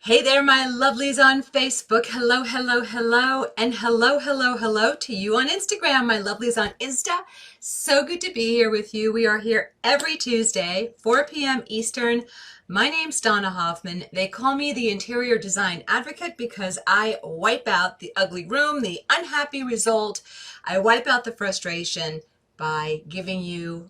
Hey there, my lovelies on Facebook. Hello, hello, hello, and hello, hello, hello to you on Instagram, my lovelies on Insta. So good to be here with you. We are here every Tuesday, 4 p.m. Eastern. My name's Donna Hoffman. They call me the interior design advocate because I wipe out the ugly room, the unhappy result. I wipe out the frustration by giving you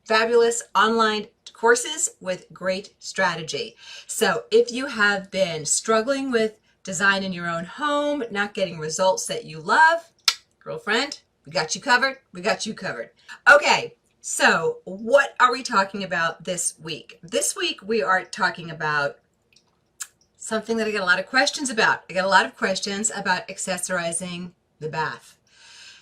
fabulous online courses with great strategy. So if you have been struggling with design in your own home, not getting results that you love, girlfriend, we got you covered. We got you covered. Okay, so what are we talking about this week? This week we are talking about something that I get a lot of questions about. I get a lot of questions about accessorizing the bath.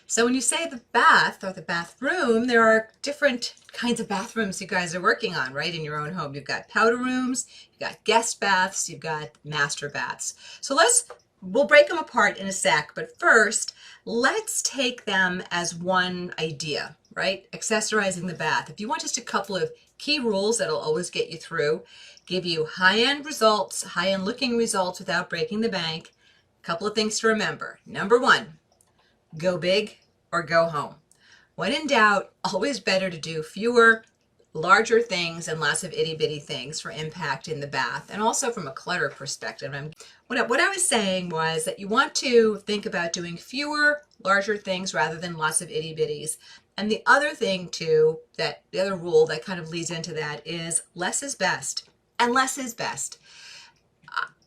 So when you say the bath or the bathroom, there are different kinds of bathrooms you guys are working on, right, in your own home. You've got powder rooms, you've got guest baths, you've got master baths. So we'll break them apart in a sec, but first, let's take them as one idea, right? Accessorizing the bath. If you want just a couple of key rules that'll always get you through, give you high-end results, high-end looking results without breaking the bank, a couple of things to remember. Number one, go big or go home. When in doubt, always better to do fewer, larger things and lots of itty bitty things for impact in the bath, and also from a clutter perspective. What I was saying was that you want to think about doing fewer, larger things rather than lots of itty bitties. And the other thing too, that the other rule that kind of leads into that is less is best, and less is best.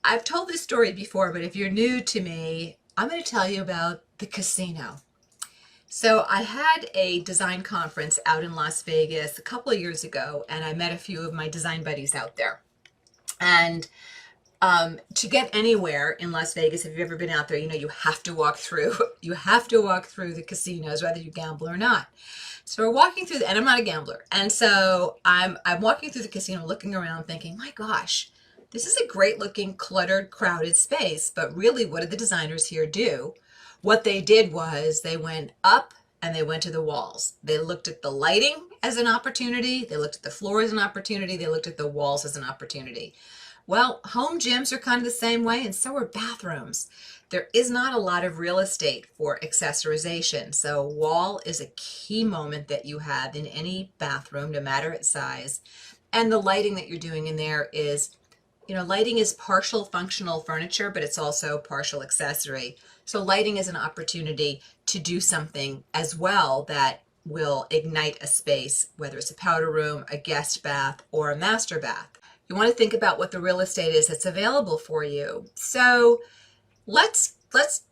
I've told this story before, but if you're new to me, I'm going to tell you about the casino. So I had a design conference out in Las Vegas a couple of years ago, and I met a few of my design buddies out there. And to get anywhere in Las Vegas, if you've ever been out there, you know you have to walk through. You have to walk through the casinos, whether you gamble or not. So we're walking through, and I'm not a gambler, and so I'm walking through the casino, looking around, thinking, my gosh, this is a great looking, cluttered, crowded space. But really, what did the designers here do? What they did was they went up and they went to the walls. They looked at the lighting as an opportunity. They looked at the floor as an opportunity. They looked at the walls as an opportunity. Well, home gyms are kind of the same way, and so are bathrooms. There is not a lot of real estate for accessorization. So wall is a key moment that you have in any bathroom, no matter its size. And the lighting that you're doing in there is, lighting is partial functional furniture, but it's also partial accessory. So lighting is an opportunity to do something as well that will ignite a space, whether it's a powder room, a guest bath, or a master bath. You want to think about what the real estate is that's available for you. So let's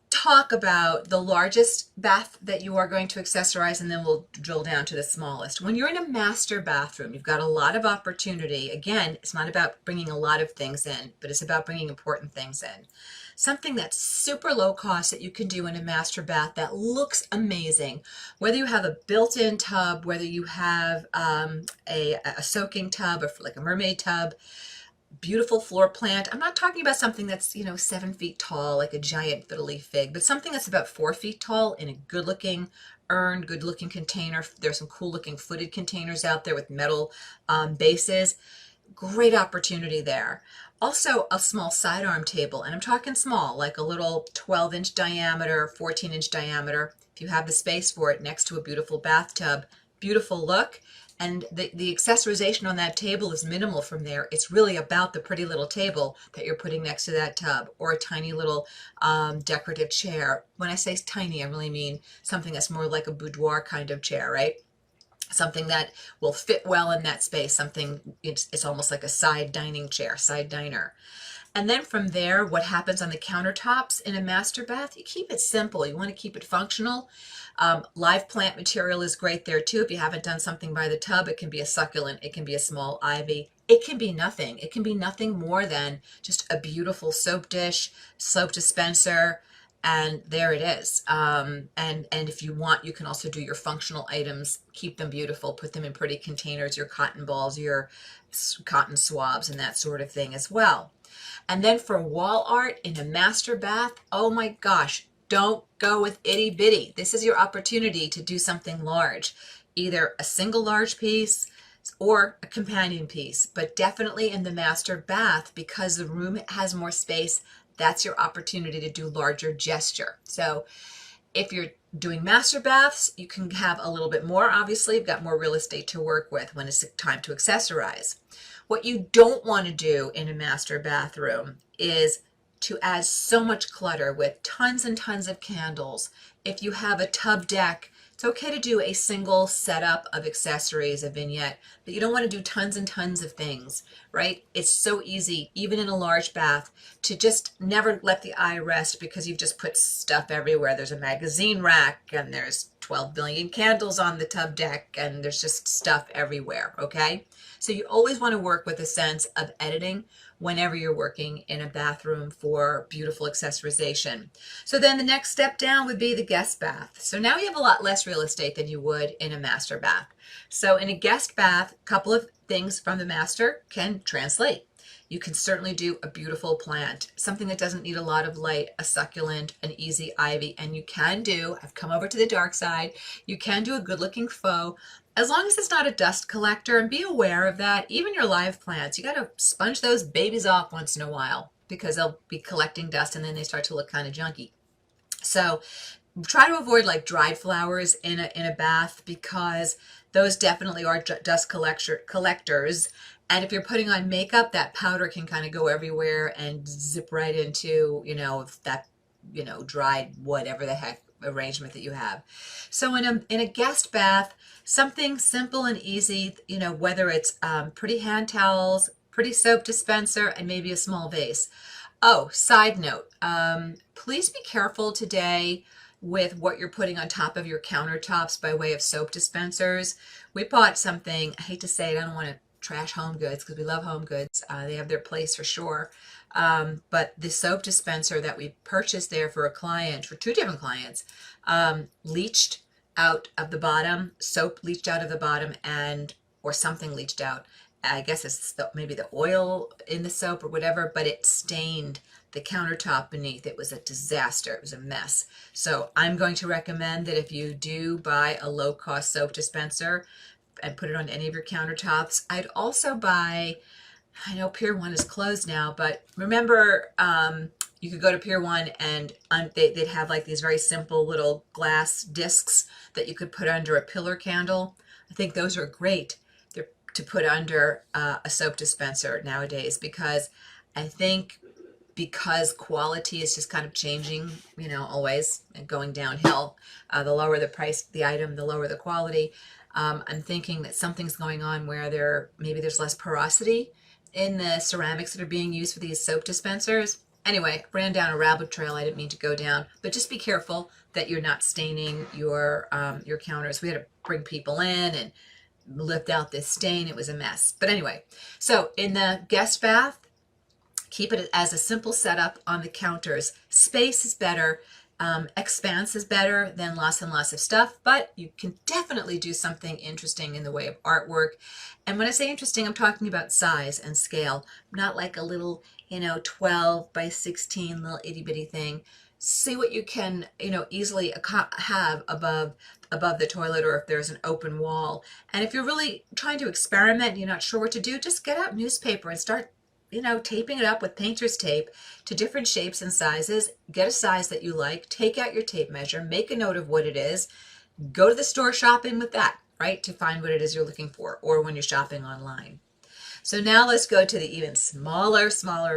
talk about the largest bath that you are going to accessorize, and then we'll drill down to the smallest. When you're in a master bathroom, you've got a lot of opportunity. Again, it's not about bringing a lot of things in, but it's about bringing important things in. Something that's super low cost that you can do in a master bath that looks amazing, whether you have a built-in tub, whether you have a soaking tub, or like a mermaid tub, beautiful floor plant. I'm not talking about something that's 7 feet tall, like a giant fiddly fig, but something that's about 4 feet tall in a good looking urn, good looking container. There's some cool looking footed containers out there with metal bases. Great opportunity there. Also a small sidearm table, and I'm talking small, like a little 12-inch diameter, 14-inch diameter. If you have the space for it, next to a beautiful bathtub, beautiful look. And the accessorization on that table is minimal from there. It's really about the pretty little table that you're putting next to that tub, or a tiny little decorative chair. When I say tiny, I really mean something that's more like a boudoir kind of chair, right? Something that will fit well in that space. It's almost like a side dining chair, side diner. And then from there, what happens on the countertops in a master bath, you keep it simple. You want to keep it functional. Live plant material is great there too. If you haven't done something by the tub, it can be a succulent, it can be a small ivy, it can be nothing. It can be nothing more than just a beautiful soap dish, soap dispenser, and there it is. And if you want, you can also do your functional items, keep them beautiful, put them in pretty containers, your cotton balls, your cotton swabs, and that sort of thing as well. And then for wall art in a master bath, oh my gosh, don't go with itty bitty. This is your opportunity to do something large, either a single large piece, or a companion piece, but definitely in the master bath, because the room has more space, that's your opportunity to do larger gesture. So if you're doing master baths, you can have a little bit more. Obviously, you've got more real estate to work with when it's time to accessorize. What you don't want to do in a master bathroom is to add so much clutter with tons and tons of candles. If you have a tub deck, it's okay to do a single setup of accessories, a vignette, but you don't want to do tons and tons of things, right? It's so easy, even in a large bath, to just never let the eye rest because you've just put stuff everywhere. There's a magazine rack and there's 12 billion candles on the tub deck and there's just stuff everywhere, okay? So you always want to work with a sense of editing whenever you're working in a bathroom for beautiful accessorization. So then the next step down would be the guest bath. So now you have a lot less real estate than you would in a master bath. So in a guest bath, a couple of things from the master can translate. You can certainly do a beautiful plant, something that doesn't need a lot of light, a succulent, an easy ivy, and you can do, I've come over to the dark side, you can do a good looking faux, as long as it's not a dust collector, and be aware of that. Even your live plants, you got to sponge those babies off once in a while because they'll be collecting dust and then they start to look kind of junky. So try to avoid like dried flowers in a bath because those definitely are dust collectors. And if you're putting on makeup, that powder can kind of go everywhere and zip right into, that, dried whatever the heck arrangement that you have. So in a guest bath, something simple and easy, whether it's pretty hand towels, pretty soap dispenser, and maybe a small vase. Oh, side note, please be careful today with what you're putting on top of your countertops by way of soap dispensers. We bought something, I hate to say it, I don't want to trash Home Goods because we love Home Goods. They have their place for sure. But the soap dispenser that we purchased there for a client, for two different clients, leached out of the bottom, soap leached out of the bottom, or something leached out. I guess it's maybe the oil in the soap or whatever, but it stained the countertop beneath. It was a disaster. It was a mess. So I'm going to recommend that if you do buy a low-cost soap dispenser and put it on any of your countertops, I'd also buy, I know Pier 1 is closed now, but remember you could go to Pier 1 and they'd have like these very simple little glass discs that you could put under a pillar candle. I think those are great to put under a soap dispenser nowadays, because I think because quality is just kind of changing, always and going downhill. The lower the price, the item, the lower the quality. I'm thinking that something's going on where maybe there's less porosity in the ceramics that are being used for these soap dispensers. Anyway, ran down a rabbit trail I didn't mean to go down, but just be careful that you're not staining your counters. We had to bring people in and lift out this stain. It was a mess. But anyway, so in the guest bath, keep it as a simple setup on the counters. Space is better. Expanse is better than lots and lots of stuff, but you can definitely do something interesting in the way of artwork. And when I say interesting, I'm talking about size and scale, not like a little, 12 by 16 little itty bitty thing. See what you can, easily have above the toilet, or if there's an open wall. And if you're really trying to experiment and you're not sure what to do, just get out newspaper and start taping it up with painter's tape to different shapes and sizes. Get a size that you like, take out your tape measure, make a note of what it is, go to the store shopping with that, right, to find what it is you're looking for, or when you're shopping online. So now let's go to the even smaller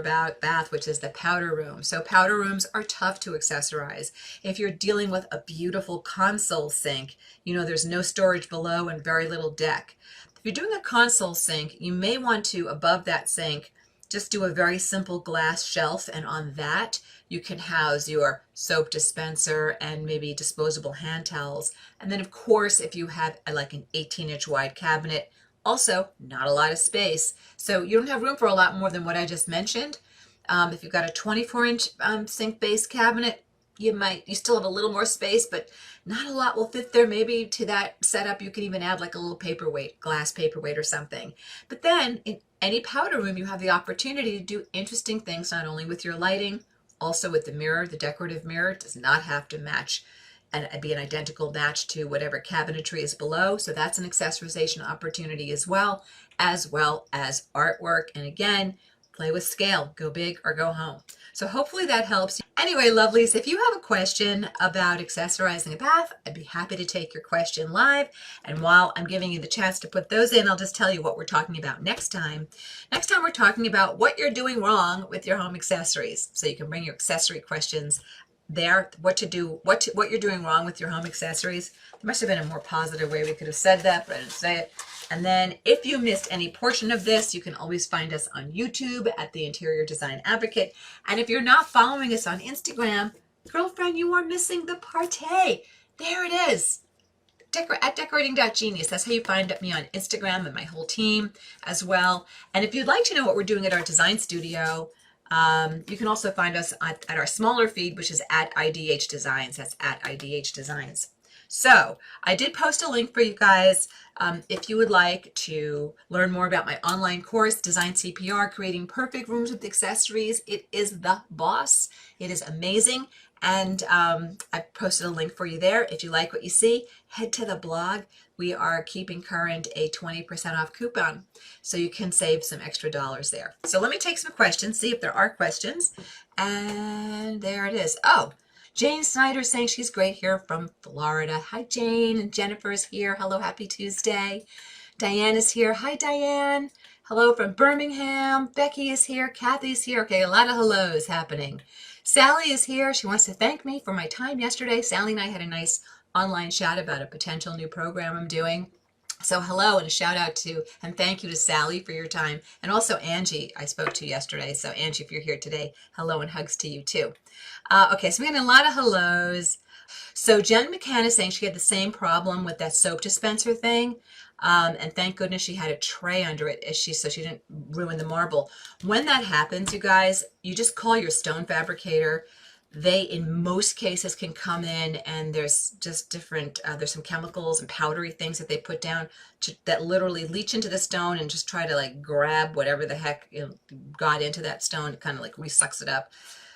bath, which is the powder room. So powder rooms are tough to accessorize. If you're dealing with a beautiful console sink, there's no storage below and very little deck. If you're doing a console sink, you may want to, above that sink, just do a very simple glass shelf, and on that you can house your soap dispenser and maybe disposable hand towels. And then of course, if you have like an 18-inch wide cabinet, also not a lot of space, so you don't have room for a lot more than what I just mentioned. If you've got a 24-inch sink base cabinet, you still have a little more space, but not a lot will fit there. Maybe to that setup you can even add like a little paperweight, glass paperweight or something. But then in any powder room, you have the opportunity to do interesting things, not only with your lighting, also with the mirror. The decorative mirror does not have to match and it'd be an identical match to whatever cabinetry is below. So that's an accessorization opportunity as well as artwork. And again, play with scale, go big or go home. So hopefully that helps. Anyway, lovelies, if you have a question about accessorizing a bath, I'd be happy to take your question live. And while I'm giving you the chance to put those in, I'll just tell you what we're talking about next time. Next time we're talking about what you're doing wrong with your home accessories. So you can bring your accessory questions there, what you're doing wrong with your home accessories. There must have been a more positive way we could have said that, but I didn't say it. And then if you missed any portion of this, you can always find us on YouTube at The Interior Design Advocate. And if you're not following us on Instagram, girlfriend, you are missing the party. There it is. At decorating.genius. That's how you find me on Instagram, and my whole team as well. And if you'd like to know what we're doing at our design studio, you can also find us at our smaller feed, which is at IDH Designs. That's at IDH Designs. So I did post a link for you guys if you would like to learn more about my online course, Design CPR, Creating Perfect Rooms with Accessories. It is the boss. It is amazing. And I posted a link for you there. If you like what you see, head to the blog. We are keeping current a 20% off coupon, so you can save some extra dollars there. So let me take some questions, see if there are questions. And there it is. Oh, Jane Snyder saying she's great here from Florida. Hi, Jane. And Jennifer's here. Hello, happy Tuesday. Diane is here. Hi, Diane. Hello from Birmingham. Becky is here. Kathy's here. Okay, a lot of hellos happening. Sally is here. She wants to thank me for my time yesterday. Sally and I had a nice online chat about a potential new program I'm doing. So hello, and a shout out to and thank you to Sally for your time. And also Angie, I spoke to yesterday. So Angie, if you're here today, hello and hugs to you too. Okay, so we had a lot of hellos. So Jen McCann is saying she had the same problem with that soap dispenser thing. And thank goodness she had a tray under it so she didn't ruin the marble. When that happens, you guys, you just call your stone fabricator. They, in most cases, can come in, and there's just different, there's some chemicals and powdery things that they put down that literally leach into the stone and just try to like grab whatever the heck got into that stone. It kind of like resucks it up.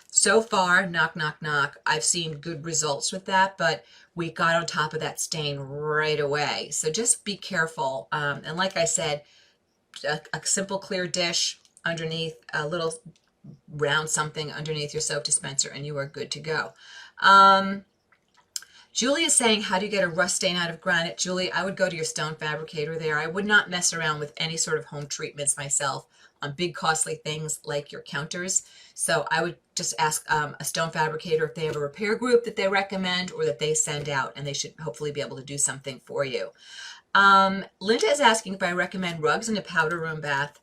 So far, knock, knock, knock, I've seen good results with that, but we got on top of that stain right away. So just be careful. And like I said, a simple clear dish underneath, a little round something underneath your soap dispenser, and you are good to go. Julie is saying, how do you get a rust stain out of granite? Julie, I would go to your stone fabricator there. I would not mess around with any sort of home treatments myself on big costly things like your counters. So I would just ask a stone fabricator if they have a repair group that they recommend or that they send out, and they should hopefully be able to do something for you. Linda is asking if I recommend rugs in a powder room bath.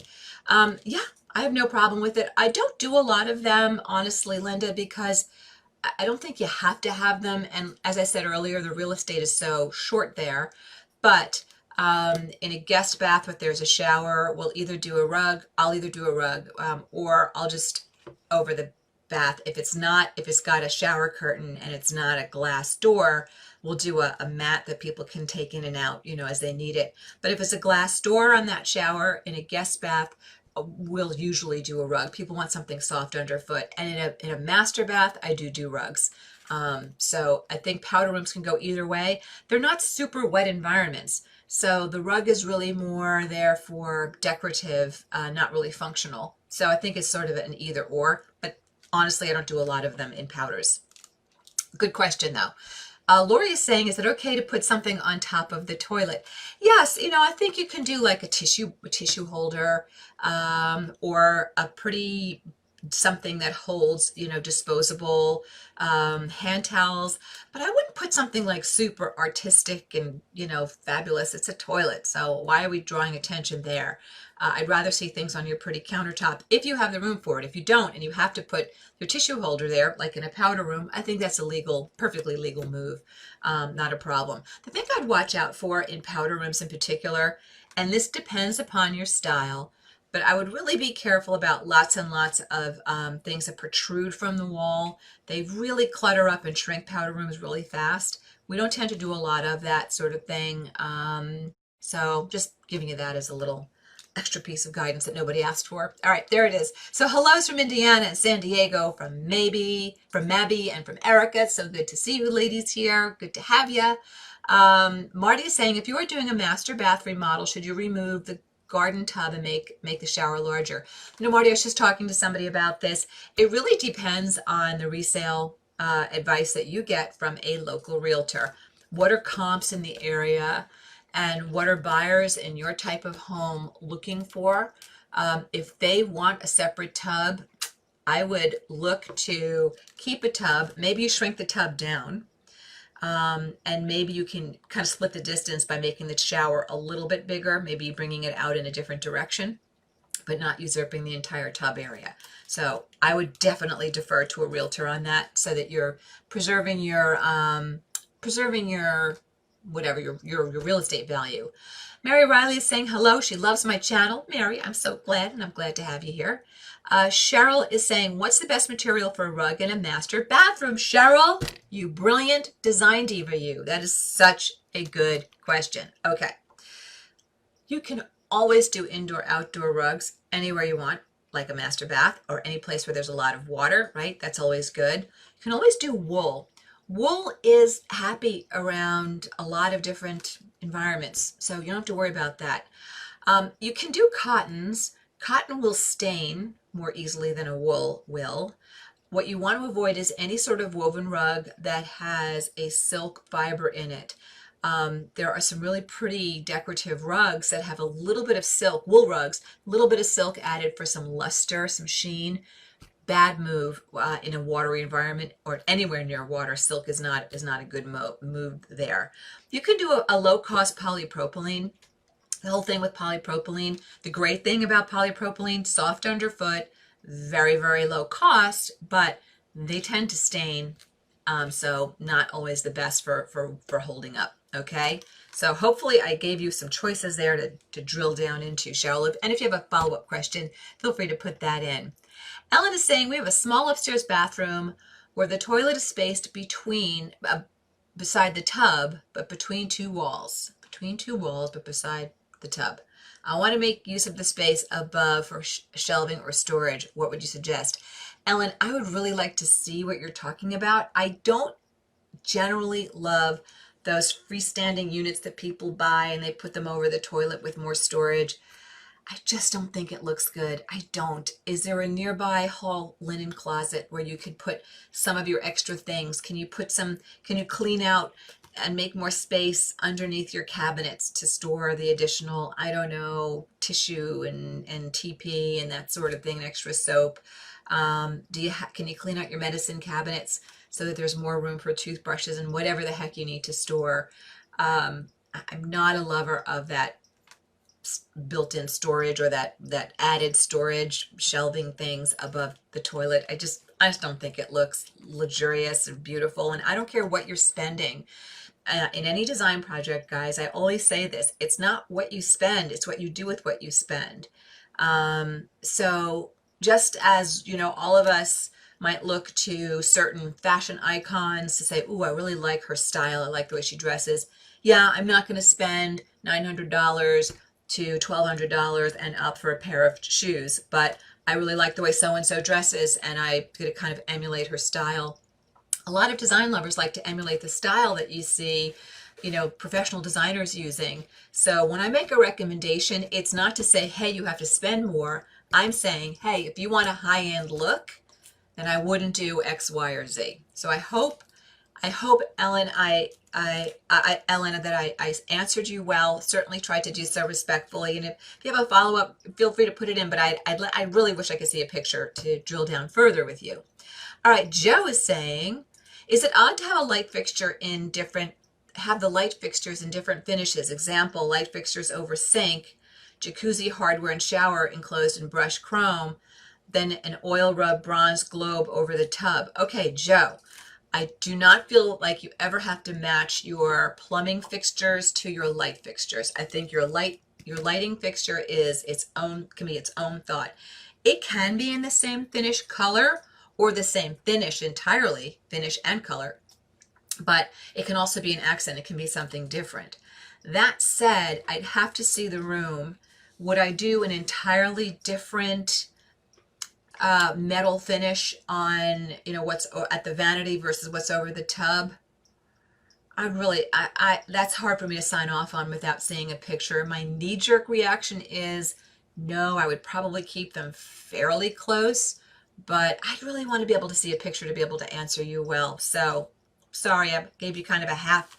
Yeah, I have no problem with it. I don't do a lot of them, honestly, Linda, because I don't think you have to have them. And as I said earlier, the real estate is so short there. But in a guest bath, if there's a shower, we'll either do a rug, I'll either do a rug, or I'll just over the bath. If it's got a shower curtain and it's not a glass door, we'll do a mat that people can take in and out, as they need it. But if it's a glass door on that shower in a guest bath, we'll usually do a rug. People want something soft underfoot. And in a master bath, I do rugs. So I think powder rooms can go either way. They're not super wet environments. So the rug is really more there for decorative, not really functional. So I think it's sort of an either or, but honestly, I don't do a lot of them in powders. Good question though. Lori is saying, is it okay to put something on top of the toilet? Yes, I think you can do like a tissue holder, or a pretty something that holds, disposable hand towels. But I wouldn't put something like super artistic and, fabulous. It's a toilet, so why are we drawing attention there? I'd rather see things on your pretty countertop if you have the room for it. If you don't and you have to put your tissue holder there, like in a powder room, I think that's a perfectly legal move, not a problem. The thing I'd watch out for in powder rooms in particular, and this depends upon your style, but I would really be careful about lots and lots of things that protrude from the wall. They really clutter up and shrink powder rooms really fast. We don't tend to do a lot of that sort of thing. So just giving you that as a little extra piece of guidance that nobody asked for. All right, there it is. So hellos from Indiana and San Diego, from Mabby, and from Erica. It's so good to see you ladies here. Good to have you. Marty is saying, if you are doing a master bath remodel, should you remove the garden tub and make the shower larger? Marty, I was just talking to somebody about this. It really depends on the resale advice that you get from a local realtor. What are comps in the area? And what are buyers in your type of home looking for? If they want a separate tub, I would look to keep a tub. Maybe you shrink the tub down, and maybe you can kind of split the distance by making the shower a little bit bigger, maybe bringing it out in a different direction, but not usurping the entire tub area. So I would definitely defer to a realtor on that, so that you're preserving your whatever, your real estate value. Mary Riley is saying hello. She loves my channel. Mary, I'm so glad, and I'm glad to have you here. Cheryl is saying, what's the best material for a rug in a master bathroom? Cheryl, you brilliant design diva, you. That is such a good question. Okay. You can always do indoor-outdoor rugs anywhere you want, like a master bath or any place where there's a lot of water, right? That's always good. You can always do wool. Wool is happy around a lot of different environments, so you don't have to worry about that. You can do cottons. Cotton will stain more easily than a wool will. What you want to avoid is any sort of woven rug that has a silk fiber in it. There are some really pretty decorative rugs that have a little bit of silk, wool rugs, a little bit of silk added for some luster, some sheen. Bad move in a watery environment or anywhere near water. Silk is not a good move there. You can do a low-cost polypropylene. The whole thing with polypropylene, the great thing about polypropylene, soft underfoot, very, very low cost, but they tend to stain, so not always the best for holding up, okay? So hopefully I gave you some choices there to drill down into, Cheryl. And if you have a follow-up question, feel free to put that in. Ellen is saying, we have a small upstairs bathroom where the toilet is spaced beside the tub, but between two walls, but beside the tub. I want to make use of the space above for shelving or storage. What would you suggest? Ellen, I would really like to see what you're talking about. I don't generally love those freestanding units that people buy and they put them over the toilet with more storage. I just don't think it looks good. I don't. Is there a nearby hall linen closet where you could put some of your extra things? Can you clean out and make more space underneath your cabinets to store the additional, I don't know, tissue and TP and that sort of thing, extra soap? Can you clean out your medicine cabinets so that there's more room for toothbrushes and whatever the heck you need to store? I'm not a lover of that built-in storage or that added storage shelving things above the toilet. I just don't think it looks luxurious and beautiful. And I don't care what you're spending in any design project, guys. I always say this: it's not what you spend, it's what you do with what you spend. So just as all of us might look to certain fashion icons to say, "Ooh, I really like her style. I like the way she dresses." Yeah, I'm not going to spend $900 to $1,200 and up for a pair of shoes, but I really like the way so-and-so dresses and I'm going to kind of emulate her style. A lot of design lovers like to emulate the style that you see, professional designers using. So when I make a recommendation, it's not to say, hey, you have to spend more. I'm saying, hey, if you want a high-end look, then I wouldn't do X, Y, or Z. So I hope, Ellen, Ellen, that I answered you well. Certainly tried to do so respectfully. And if you have a follow-up, feel free to put it in. But I really wish I could see a picture to drill down further with you. All right, Joe is saying, is it odd to have a light fixture have the light fixtures in different finishes? Example, light fixtures over sink, jacuzzi hardware and shower enclosed in brushed chrome, then an oil rub bronze globe over the tub. Okay, Joe, I do not feel like you ever have to match your plumbing fixtures to your light fixtures. I think your lighting fixture can be its own thought. It can be in the same finish color or the same finish entirely, finish and color, but it can also be an accent. It can be something different. That said, I'd have to see the room Would I do an entirely different metal finish on, you know, what's at the vanity versus what's over the tub? That's hard for me to sign off on without seeing a picture. My knee-jerk reaction is no, I would probably keep them fairly close, but I'd really want to be able to see a picture to be able to answer you well. So sorry, I gave you kind of a half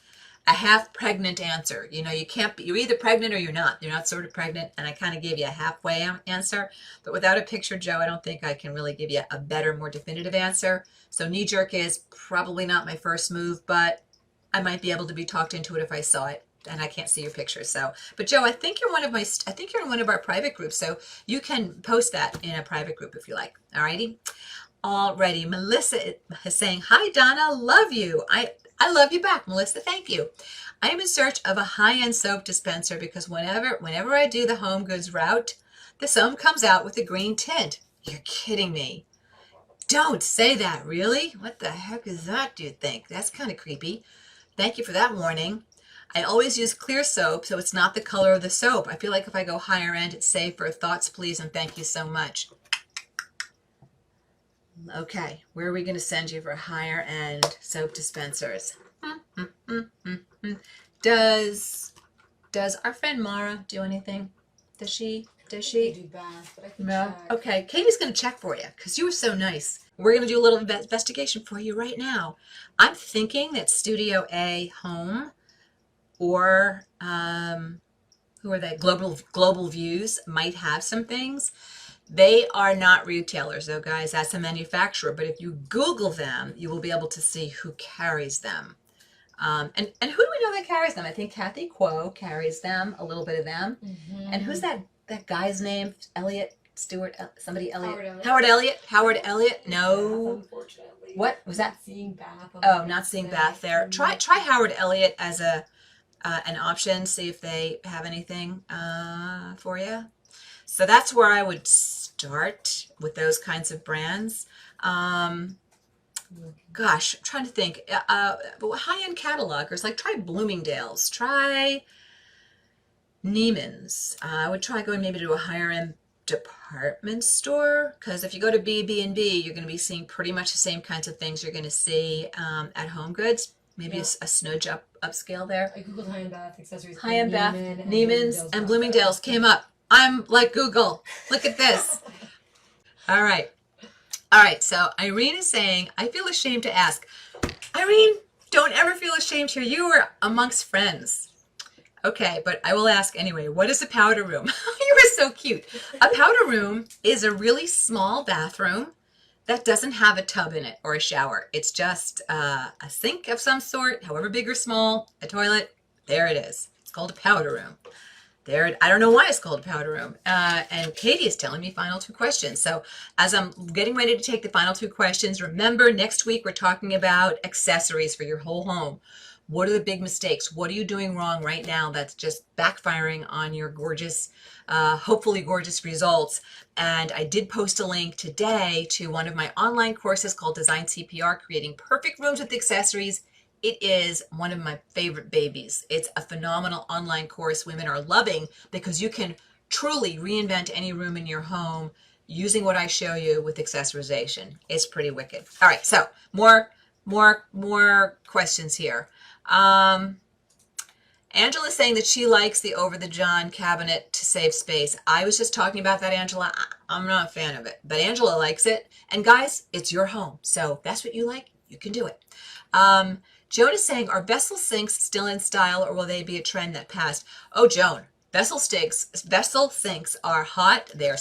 pregnant answer. You know, you can't be, you're either pregnant or you're not. You're not sort of pregnant, and I kind of gave you a halfway answer. But without a picture, Joe, I don't think I can really give you a better, more definitive answer. So knee-jerk is probably not my first move, but I might be able to be talked into it if I saw it, and I can't see your picture. So, but Joe, I think you're I think you're in one of our private groups, so you can post that in a private group if you like. Alrighty. Alrighty. Melissa is saying, hi Donna, love you. I love you back, Melissa. Thank you. I am in search of a high-end soap dispenser because whenever I do the home goods route, the soap comes out with a green tint. You're kidding me. Don't say that, really? What the heck is that, do you think? That's kind of creepy. Thank you for that warning. I always use clear soap, so it's not the color of the soap. I feel like if I go higher end, it's safer. Thoughts, please, and thank you so much. Okay, where are we going to send you for higher end soap dispensers? Does our friend Mara do anything? Does she? I do bath, but I can check. Okay, Katie's going to check for you because you were so nice. We're going to do a little investigation for you right now. I'm thinking that Studio A Home or who are they? Global Views might have some things. They are not retailers though, guys. That's a manufacturer. But if you Google them, you will be able to see who carries them. And who do we know that carries them? I think Kathy Quo carries them, a little bit of them. Mm-hmm. And who's that guy's name? Elliot Stewart? Somebody Elliot? Howard Elliott? No. Unfortunately. What was that? Not seeing Bath. Oh, not seeing Bath there. Try Howard Elliott as an option. See if they have anything for you. So that's where I would start with those kinds of brands. Gosh, I'm trying to think. High-end catalogers, like try Bloomingdale's, try Neiman's. I would try going maybe to a higher-end department store, because if you go to BB&B, you're going to be seeing pretty much the same kinds of things you're going to see at Home Goods. Maybe a smidge upscale there. I googled high-end bath accessories. High-end bath, Neiman's, and Bloomingdale's came up. I'm like Google. Look at this. All right. All right. So Irene is saying, I feel ashamed to ask. Irene, don't ever feel ashamed here. You are amongst friends. Okay, but I will ask anyway. What is a powder room? You are so cute. A powder room is a really small bathroom that doesn't have a tub in it or a shower. It's just a sink of some sort, however big or small, a toilet. There it is. It's called a powder room. There, I don't know why it's called a powder room. And Katie is telling me final 2 questions. So as I'm getting ready to take the final 2 questions, remember next week we're talking about accessories for your whole home. What are the big mistakes? What are you doing wrong right now that's just backfiring on your gorgeous, hopefully gorgeous results? And I did post a link today to one of my online courses called Design CPR, Creating Perfect Rooms with Accessories. It is one of my favorite babies. It's a phenomenal online course women are loving because you can truly reinvent any room in your home using what I show you with accessorization. It's pretty wicked. All right, so more questions here. Angela's saying that she likes the over the John cabinet to save space. I was just talking about that, Angela. I'm not a fan of it, but Angela likes it. And guys, it's your home. So if that's what you like, you can do it. Joan is saying, are vessel sinks still in style or will they be a trend that passed? Oh, Joan, vessel sinks are hot. They're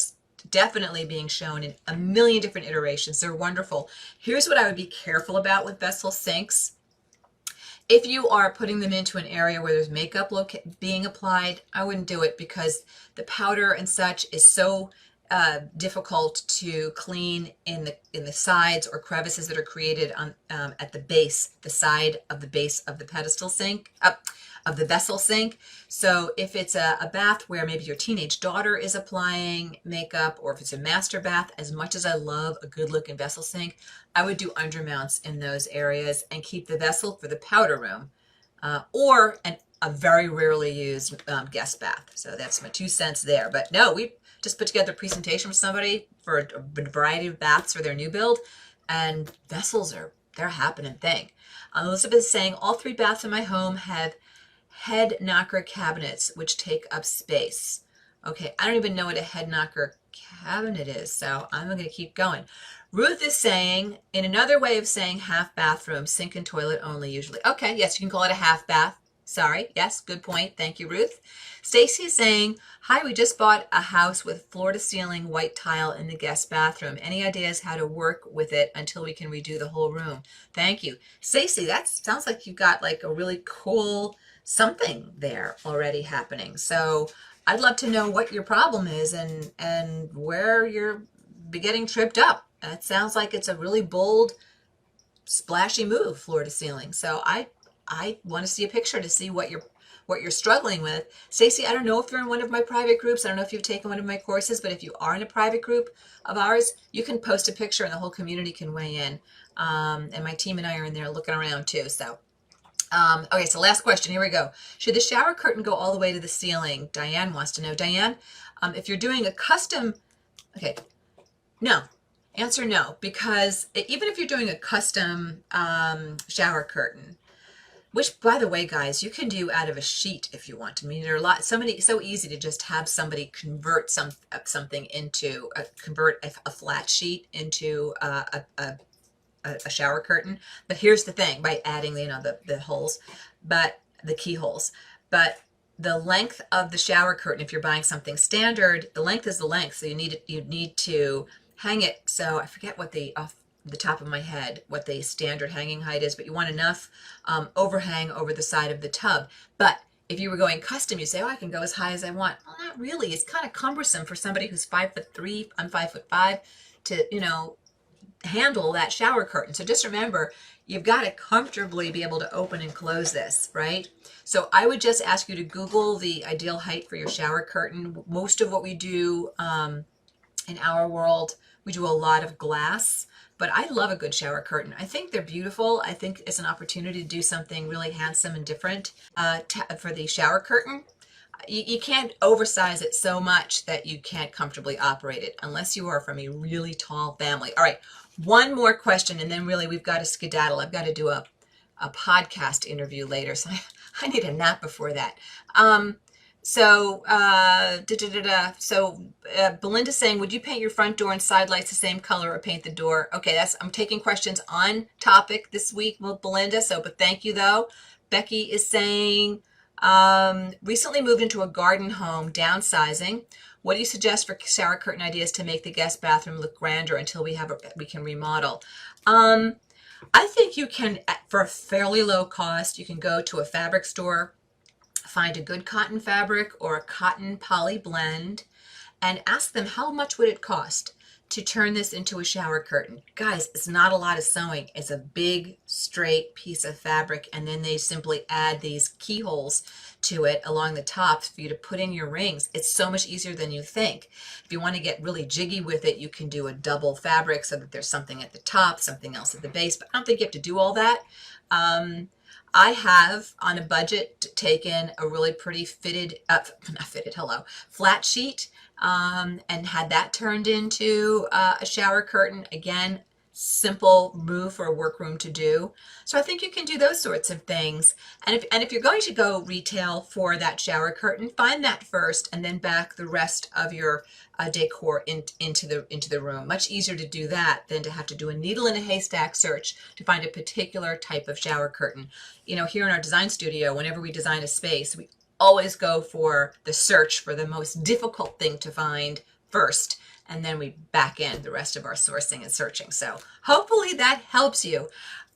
definitely being shown in a million different iterations. They're wonderful. Here's what I would be careful about with vessel sinks. If you are putting them into an area where there's makeup being applied, I wouldn't do it because the powder and such is so difficult to clean in the sides or crevices that are created on at the base, the side of the base of the pedestal sink, of the vessel sink. So if it's a bath where maybe your teenage daughter is applying makeup, or if it's a master bath, as much as I love a good looking vessel sink, I would do undermounts in those areas and keep the vessel for the powder room. Or a very rarely used guest bath. So that's my 2 cents there. But no, we just put together a presentation for somebody for a variety of baths for their new build, and vessels they're a happening thing. Elizabeth is saying all 3 baths in my home have head knocker cabinets which take up space. Okay, I don't even know what a head knocker cabinet is, so I'm going to keep going. Ruth is saying, in another way of saying half bathroom, sink and toilet only usually. Okay, yes, you can call it a half bath. Sorry, yes, good point. Thank you, Ruth. Stacy is saying, hi, we just bought a house with floor to ceiling white tile in the guest bathroom. Any ideas how to work with it until we can redo the whole room? Thank you. Stacy, that sounds like you've got like a really cool something there already happening. So I'd love to know what your problem is and where you're getting tripped up. That sounds like it's a really bold, splashy move, floor to ceiling. So I want to see a picture to see what you're struggling with. Stacy, I don't know if you're in one of my private groups. I don't know if you've taken one of my courses, but if you are in a private group of ours, you can post a picture and the whole community can weigh in. And my team and I are in there looking around too. So okay, so last question. Here we go. Should the shower curtain go all the way to the ceiling? Diane wants to know. Diane, if you're doing a custom, okay, no. Answer no, because even if you're doing a custom shower curtain, which, by the way, guys, you can do out of a sheet if you want. I mean, there are so easy to just have somebody convert something into convert a flat sheet into a shower curtain. But here's the thing: by adding the holes, but the keyholes, but the length of the shower curtain, if you're buying something standard, the length is the length. So you need to hang it. So I forget what off the top of my head what the standard hanging height is, but you want enough overhang over the side of the tub. But if you were going custom, you say, oh, I can go as high as I want. Well, not really. It's kind of cumbersome for somebody who's 5'3", I'm 5'5", to handle that shower curtain. So just remember, you've got to comfortably be able to open and close this, right? So I would just ask you to Google the ideal height for your shower curtain. Most of what we do in our world, we do a lot of glass, but I love a good shower curtain. I think they're beautiful. I think it's an opportunity to do something really handsome and different for the shower curtain. You can't oversize it so much that you can't comfortably operate it unless you are from a really tall family. All right, one more question, and then really we've got to skedaddle. I've got to do a podcast interview later, so I need a nap before that. Belinda's saying, would you paint your front door and side lights the same color or paint the door? Okay, I'm taking questions on topic this week with Belinda, but thank you though. Becky is saying, recently moved into a garden home, downsizing. What do you suggest for shower curtain ideas to make the guest bathroom look grander until we can remodel? I think you can, for a fairly low cost, you can go to a fabric store, find a good cotton fabric or a cotton poly blend, and ask them how much would it cost to turn this into a shower curtain. Guys, it's not a lot of sewing. It's a big straight piece of fabric, and then they simply add these keyholes to it along the top for you to put in your rings. It's so much easier than you think. If you want to get really jiggy with it, you can do a double fabric so that there's something at the top, something else at the base, but I don't think you have to do all that. I have, on a budget, taken a really pretty flat sheet, and had that turned into a shower curtain. Again, simple move for a workroom to do. So I think you can do those sorts of things. And if you're going to go retail for that shower curtain, find that first and then back the rest of your decor into the room. Much easier to do that than to have to do a needle in a haystack search to find a particular type of shower curtain. Here in our design studio, whenever we design a space, we always go for the search for the most difficult thing to find first, and then we back in the rest of our sourcing and searching. So hopefully that helps you.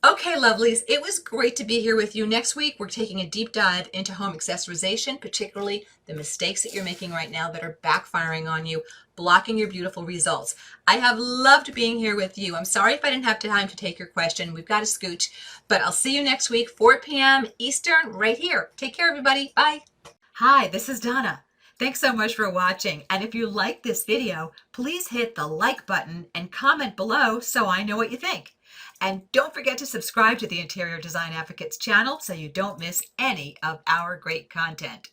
Okay, lovelies, it was great to be here with you. Next week, we're taking a deep dive into home accessorization, particularly the mistakes that you're making right now that are backfiring on you, blocking your beautiful results. I have loved being here with you. I'm sorry if I didn't have time to take your question. We've got to scooch, but I'll see you next week, 4 p.m. Eastern, right here. Take care, everybody. Bye. Hi, this is Donna. Thanks so much for watching. And if you like this video, please hit the like button and comment below so I know what you think. And don't forget to subscribe to the Interior Design Advocates channel so you don't miss any of our great content.